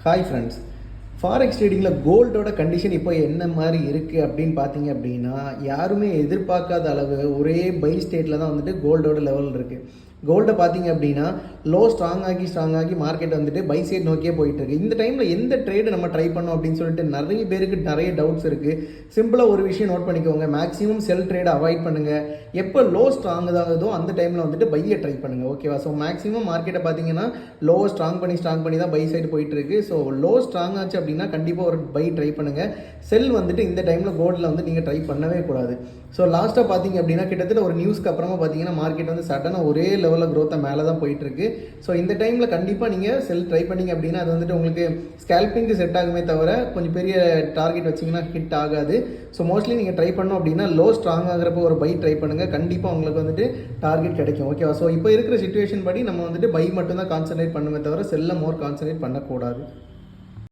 Hi friends, forex ட்ரேடிங்கில் கோல்டோட condition இப்போ என்ன மாதிரி இருக்குது அப்படின்னு பார்த்தீங்க அப்படின்னா, யாருமே எதிர்பார்க்காத அளவு ஒரே பை ஸ்டேட்டில் தான் வந்துட்டு கோல்டோட லெவல் இருக்குது. கோல்டை பார்த்தீங்க அப்படின்னா லோ ஸ்ட்ராங் ஆகி மார்க்கெட் வந்துட்டு பை சைட் நோக்கியே போயிட்டு இருக்கு. இந்த டைமில் எந்த ட்ரேடு நம்ம ட்ரை பண்ணோம் அப்படின்னு சொல்லிட்டு நிறைய பேருக்கு நிறைய டவுட்ஸ் இருக்குது. சிம்பிளாக ஒரு விஷயம் நோட் பண்ணிக்கோங்க, மேக்ஸிமம் செல் ட்ரேடை அவாய்ட் பண்ணுங்கள். எப்போ லோ ஸ்ட்ராங் ஆகுதோ அந்த டைமில் வந்துட்டு பையை ட்ரை பண்ணுங்கள், ஓகேவா? ஸோ மேக்ஸிமம் மார்க்கெட்டை பார்த்தீங்கன்னா லோ ஸ்ட்ராங் பண்ணி தான் பை சைடு போயிட்டு இருக்கு. ஸோ லோ ஸ்ட்ராங் ஆச்சு அப்படின்னா கண்டிப்பாக ஒரு பை ட்ரை பண்ணுங்கள். செல் வந்துட்டு இந்த டைமில் கோல்டில் வந்து நீங்கள் ட்ரை பண்ணவே கூடாது. ஸோ லாஸ்ட்டாக பார்த்தீங்க அப்படின்னா கிட்டத்தட்ட ஒரு நியூஸ்க்கு அப்புறமா பார்த்தீங்கன்னா மார்க்கெட் வந்து சடனாக ஒரே லெவலில் க்ரோத்தை மேலே தான் போயிட்டு இருக்கு. ஸோ இந்த டைமில் கண்டிப்பாக நீங்கள் செல் ட்ரை பண்ணிங்க அப்படின்னா அது வந்துட்டு உங்களுக்கு ஸ்கேல்பிங்க்கு செட் ஆகுமே தவிர கொஞ்சம் பெரிய டார்கெட் வச்சிங்கன்னா ஹிட் ஆகாது. ஸோ மோஸ்ட்லி நீங்கள் ட்ரை பண்ணோம் அப்படின்னா லோ ஸ்ட்ராங் ஆகிறப்போ ஒரு பை ட்ரை பண்ணுங்கள், கண்டிப்பாக உங்களுக்கு வந்துட்டு டார்கெட் கிடைக்கும், ஓகேவா? ஸோ இப்போ இருக்கிற சிச்சுவேஷன் படி நம்ம வந்துட்டு பை மட்டும் தான் கான்சன்ட்ரேட் பண்ணுமே தவிர செல்ல மோர் கான்சன்ட்ரேட் பண்ணக்கூடாது.